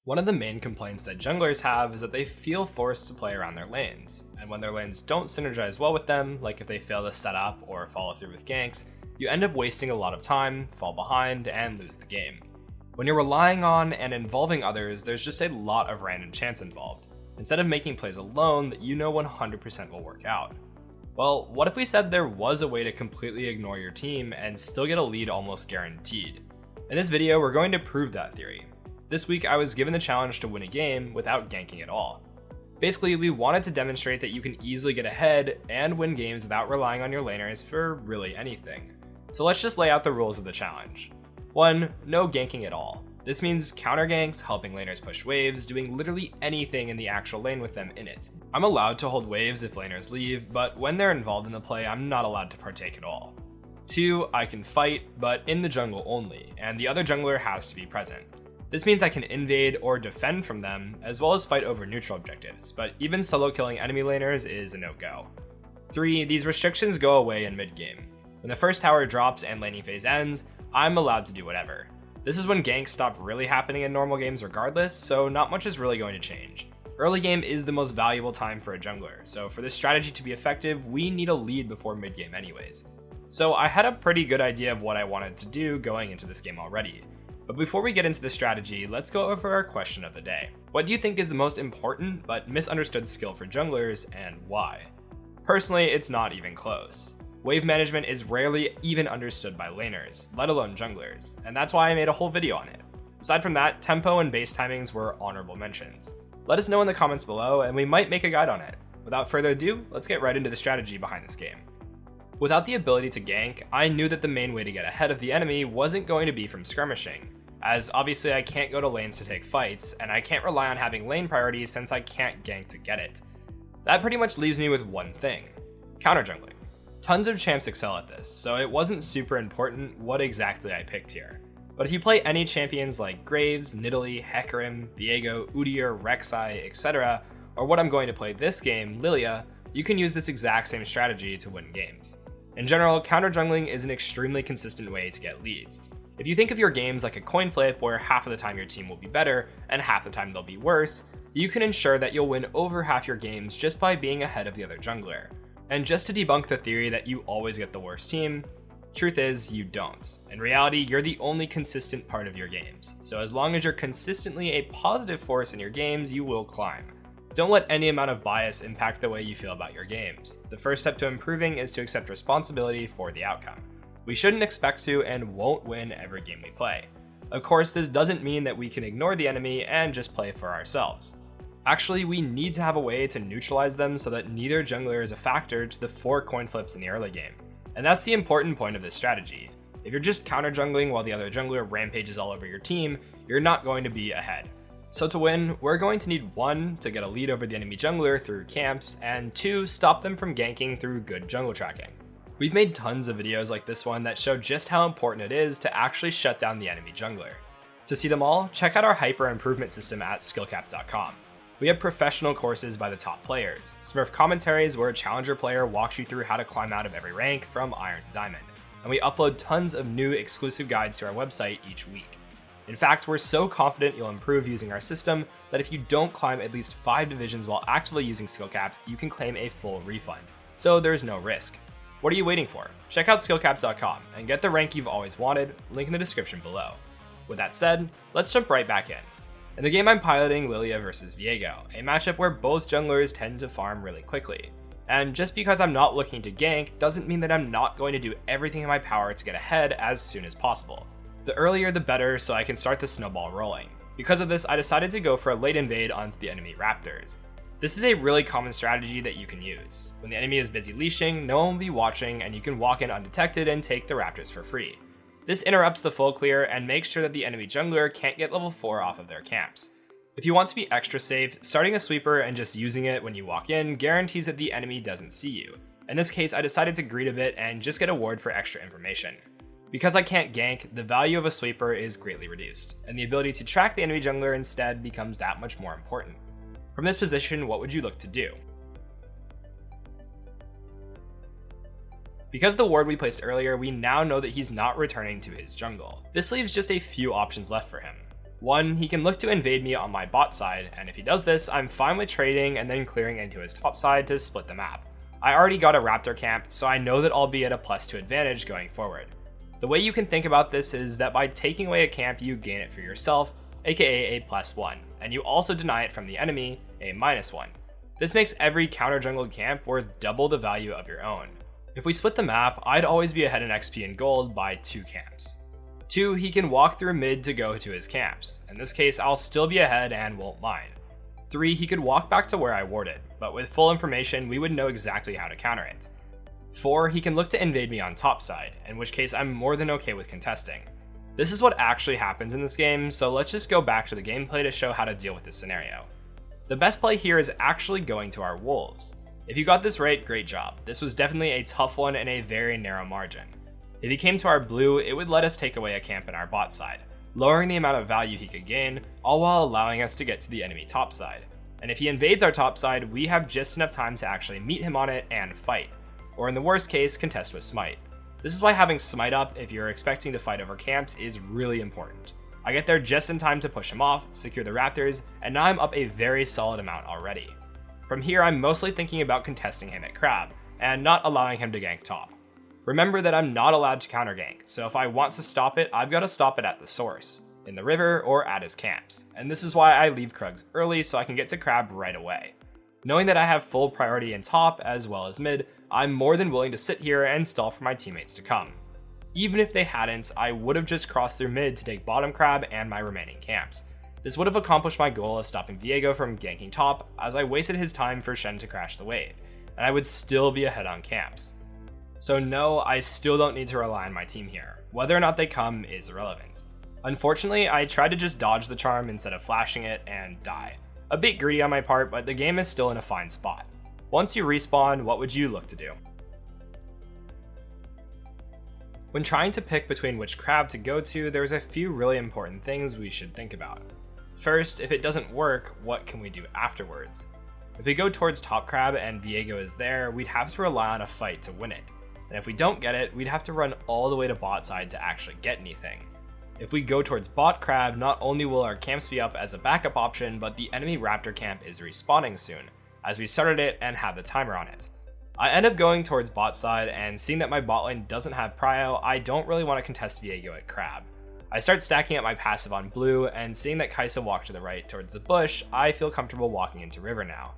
One of the main complaints that junglers have is that they feel forced to play around their lanes, and when their lanes don't synergize well with them, like if they fail to set up or follow through with ganks, you end up wasting a lot of time, fall behind, and lose the game. When you're relying on and involving others, there's just a lot of random chance involved, instead of making plays alone that you know 100% will work out. Well, what if we said there was a way to completely ignore your team and still get a lead almost guaranteed? In this video, we're going to prove that theory. This week, I was given the challenge to win a game without ganking at all. Basically, we wanted to demonstrate that you can easily get ahead and win games without relying on your laners for really anything. So let's just lay out the rules of the challenge. 1. No ganking at all. This means counter ganks, helping laners push waves, doing literally anything in the actual lane with them in it. I'm allowed to hold waves if laners leave, but when they're involved in the play, I'm not allowed to partake at all. 2. I can fight, but in the jungle only, and the other jungler has to be present. This means I can invade or defend from them, as well as fight over neutral objectives, but even solo killing enemy laners is a no-go. 3. These restrictions go away in mid-game. When the first tower drops and laning phase ends, I'm allowed to do whatever. This is when ganks stop really happening in normal games regardless, so not much is really going to change. Early game is the most valuable time for a jungler, so for this strategy to be effective, we need a lead before mid-game anyways. So I had a pretty good idea of what I wanted to do going into this game already. But before we get into the strategy, let's go over our question of the day. What do you think is the most important but misunderstood skill for junglers, and why? Personally, it's not even close. Wave management is rarely even understood by laners, let alone junglers, and that's why I made a whole video on it. Aside from that, tempo and base timings were honorable mentions. Let us know in the comments below and we might make a guide on it. Without further ado, let's get right into the strategy behind this game. Without the ability to gank, I knew that the main way to get ahead of the enemy wasn't going to be from skirmishing, as obviously I can't go to lanes to take fights, and I can't rely on having lane priority since I can't gank to get it. That pretty much leaves me with one thing: counter jungling. Tons of champs excel at this, so it wasn't super important what exactly I picked here. But if you play any champions like Graves, Nidalee, Hecarim, Viego, Udyr, Rek'Sai, etc., or what I'm going to play this game, Lilia, you can use this exact same strategy to win games. In general, counter jungling is an extremely consistent way to get leads. If you think of your games like a coin flip where half of the time your team will be better and half the time they'll be worse, you can ensure that you'll win over half your games just by being ahead of the other jungler. And just to debunk the theory that you always get the worst team, truth is you don't. In reality, you're the only consistent part of your games. So as long as you're consistently a positive force in your games, you will climb. Don't let any amount of bias impact the way you feel about your games. The first step to improving is to accept responsibility for the outcome. We shouldn't expect to and won't win every game we play. Of course, this doesn't mean that we can ignore the enemy and just play for ourselves. Actually, we need to have a way to neutralize them so that neither jungler is a factor to the 4 coin flips in the early game. And that's the important point of this strategy. If you're just counter jungling while the other jungler rampages all over your team, you're not going to be ahead. So to win, we're going to need 1, to get a lead over the enemy jungler through camps, and 2, stop them from ganking through good jungle tracking. We've made tons of videos like this one that show just how important it is to actually shut down the enemy jungler. To see them all, check out our hyper improvement system at SkillCapped.com. We have professional courses by the top players, Smurf commentaries where a challenger player walks you through how to climb out of every rank from Iron to Diamond, and we upload tons of new exclusive guides to our website each week. In fact, we're so confident you'll improve using our system that if you don't climb at least 5 divisions while actively using SkillCapped, you can claim a full refund. So there's no risk. What are you waiting for? Check out SkillCapped.com and get the rank you've always wanted, link in the description below. With that said, let's jump right back in. In the game I'm piloting Lilia versus Viego, a matchup where both junglers tend to farm really quickly. And just because I'm not looking to gank doesn't mean that I'm not going to do everything in my power to get ahead as soon as possible. The earlier the better, so I can start the snowball rolling. Because of this, I decided to go for a late invade onto the enemy raptors. This is a really common strategy that you can use. When the enemy is busy leashing, no one will be watching and you can walk in undetected and take the raptors for free. This interrupts the full clear and makes sure that the enemy jungler can't get level 4 off of their camps. If you want to be extra safe, starting a sweeper and just using it when you walk in guarantees that the enemy doesn't see you. In this case, I decided to greed a bit and just get a ward for extra information. Because I can't gank, the value of a sweeper is greatly reduced, and the ability to track the enemy jungler instead becomes that much more important. From this position, what would you look to do? Because the ward we placed earlier, we now know that he's not returning to his jungle. This leaves just a few options left for him. 1, he can look to invade me on my bot side, and if he does this, I'm fine with trading and then clearing into his top side to split the map. I already got a raptor camp, so I know that I'll be at a +2 advantage going forward. The way you can think about this is that by taking away a camp, you gain it for yourself, aka a +1, and you also deny it from the enemy, a -1. This makes every counter jungled camp worth double the value of your own. If we split the map, I'd always be ahead in XP and gold by 2 camps. 2, he can walk through mid to go to his camps. In this case, I'll still be ahead and won't mind. 3, he could walk back to where I warded, but with full information, we would know exactly how to counter it. 4, he can look to invade me on top side, in which case I'm more than okay with contesting. This is what actually happens in this game, so let's just go back to the gameplay to show how to deal with this scenario. The best play here is actually going to our wolves. If you got this right, great job. This was definitely a tough one and a very narrow margin. If he came to our blue, it would let us take away a camp in our bot side, lowering the amount of value he could gain, all while allowing us to get to the enemy top side. And if he invades our top side, we have just enough time to actually meet him on it and fight, or in the worst case, contest with smite. This is why having smite up if you're expecting to fight over camps is really important. I get there just in time to push him off, secure the raptors, and now I'm up a very solid amount already. From here, I'm mostly thinking about contesting him at crab, and not allowing him to gank top. Remember that I'm not allowed to counter gank, so if I want to stop it, I've got to stop it at the source, in the river or at his camps, and this is why I leave Krugs early so I can get to crab right away. Knowing that I have full priority in top as well as mid, I'm more than willing to sit here and stall for my teammates to come. Even if they hadn't, I would have just crossed through mid to take bottom crab and my remaining camps. This would have accomplished my goal of stopping Viego from ganking top, as I wasted his time for Shen to crash the wave, and I would still be ahead on camps. So no, I still don't need to rely on my team here. Whether or not they come is irrelevant. Unfortunately, I tried to just dodge the charm instead of flashing it and die. A bit greedy on my part, but the game is still in a fine spot. Once you respawn, what would you look to do? When trying to pick between which crab to go to, there's a few really important things we should think about. First, if it doesn't work, what can we do afterwards? If we go towards top crab and Viego is there, we'd have to rely on a fight to win it. And if we don't get it, we'd have to run all the way to bot side to actually get anything. If we go towards bot crab, not only will our camps be up as a backup option, but the enemy raptor camp is respawning soon, as we started it and have the timer on it. I end up going towards bot side, and seeing that my bot lane doesn't have prio, I don't really want to contest Viego at crab. I start stacking up my passive on blue, and seeing that Kai'Sa walked to the right towards the bush, I feel comfortable walking into river now.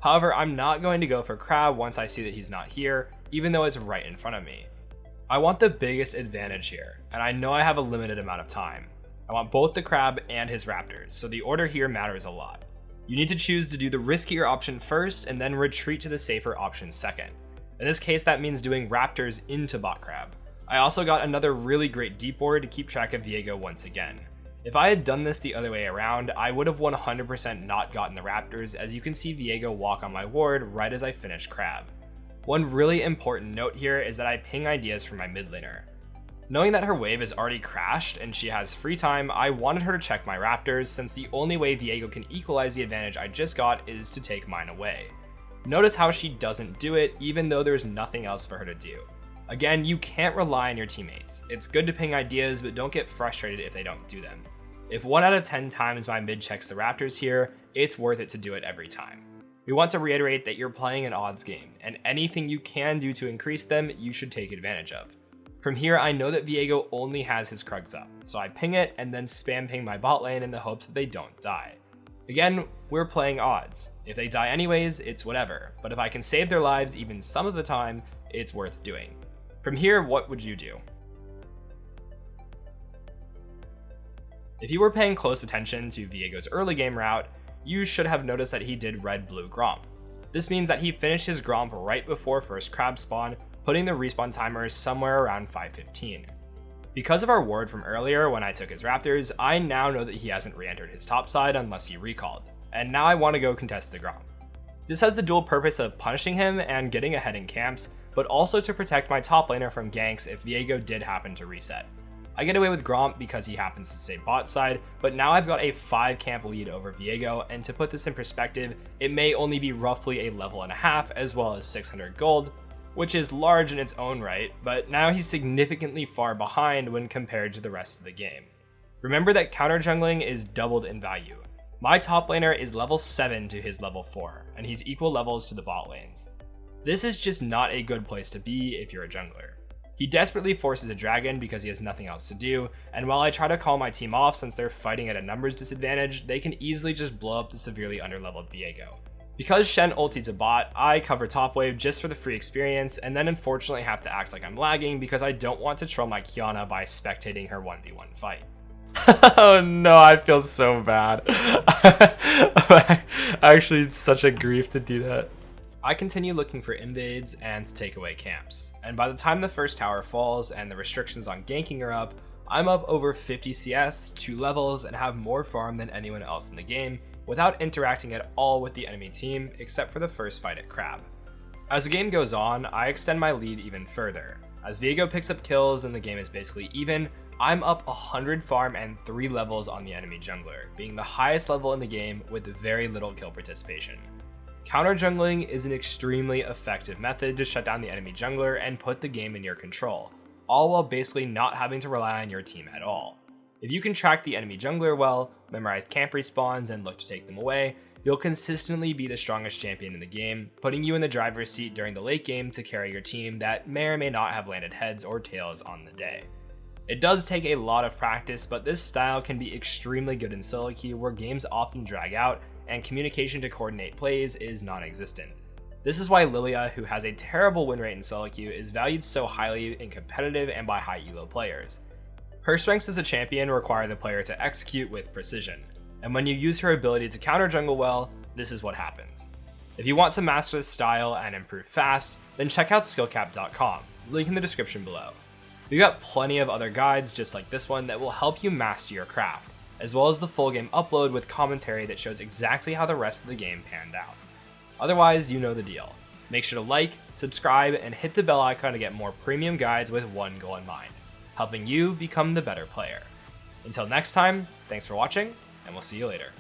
However, I'm not going to go for crab once I see that he's not here, even though it's right in front of me. I want the biggest advantage here, and I know I have a limited amount of time. I want both the crab and his raptors, so the order here matters a lot. You need to choose to do the riskier option first and then retreat to the safer option second. In this case, that means doing raptors into bot crab. I also got another really great deep ward to keep track of Viego once again. If I had done this the other way around, I would have 100% not gotten the raptors, as you can see Viego walk on my ward right as I finish crab. One really important note here is that I ping ideas for my mid laner. Knowing that her wave is already crashed and she has free time, I wanted her to check my raptors, since the only way Viego can equalize the advantage I just got is to take mine away. Notice how she doesn't do it, even though there's nothing else for her to do. Again, you can't rely on your teammates. It's good to ping ideas, but don't get frustrated if they don't do them. If 1 out of 10 times my mid checks the raptors here, it's worth it to do it every time. We want to reiterate that you're playing an odds game, and anything you can do to increase them, you should take advantage of. From here, I know that Viego only has his Krugs up, so I ping it and then spam ping my bot lane in the hopes that they don't die. Again, we're playing odds. If they die anyways, it's whatever, but if I can save their lives even some of the time, it's worth doing. From here, what would you do? If you were paying close attention to Viego's early game route, you should have noticed that he did red-blue Gromp. This means that he finished his Gromp right before first crab spawn, putting the respawn timer somewhere around 5:15. Because of our ward from earlier when I took his raptors, I now know that he hasn't re-entered his top side unless he recalled, and now I want to go contest the Gromp. This has the dual purpose of punishing him and getting ahead in camps, but also to protect my top laner from ganks if Viego did happen to reset. I get away with Gromp because he happens to stay bot side, but now I've got a 5 camp lead over Viego, and to put this in perspective, it may only be roughly a level and a half as well as 600 gold, which is large in its own right, but now he's significantly far behind when compared to the rest of the game. Remember that counter jungling is doubled in value. My top laner is level 7 to his level 4, and he's equal levels to the bot lanes. This is just not a good place to be if you're a jungler. He desperately forces a dragon because he has nothing else to do, and while I try to call my team off since they're fighting at a numbers disadvantage, they can easily just blow up the severely underleveled Viego. Because Shen ulti's a bot, I cover top wave just for the free experience, and then unfortunately have to act like I'm lagging because I don't want to troll my Qiyana by spectating her 1v1 fight. Oh no, I feel so bad. Actually, it's such a grief to do that. I continue looking for invades and to take away camps, and by the time the first tower falls and the restrictions on ganking are up, I'm up over 50 CS, 2 levels, and have more farm than anyone else in the game without interacting at all with the enemy team except for the first fight at Crab. As the game goes on, I extend my lead even further. As Viego picks up kills and the game is basically even, I'm up 100 farm and 3 levels on the enemy jungler, being the highest level in the game with very little kill participation. Counter jungling is an extremely effective method to shut down the enemy jungler and put the game in your control, all while basically not having to rely on your team at all. If you can track the enemy jungler well, memorize camp respawns, and look to take them away, you'll consistently be the strongest champion in the game, putting you in the driver's seat during the late game to carry your team that may or may not have landed heads or tails on the day. It does take a lot of practice, but this style can be extremely good in solo queue where games often drag out and communication to coordinate plays is non-existent. This is why Lilia, who has a terrible win rate in solo queue, is valued so highly in competitive and by high elo players. Her strengths as a champion require the player to execute with precision, and when you use her ability to counter jungle well, this is what happens. If you want to master this style and improve fast, then check out SkillCapped.com, link in the description below. We've got plenty of other guides just like this one that will help you master your craft, as well as the full game upload with commentary that shows exactly how the rest of the game panned out. Otherwise, you know the deal. Make sure to like, subscribe, and hit the bell icon to get more premium guides with one goal in mind, helping you become the better player. Until next time, thanks for watching, and we'll see you later.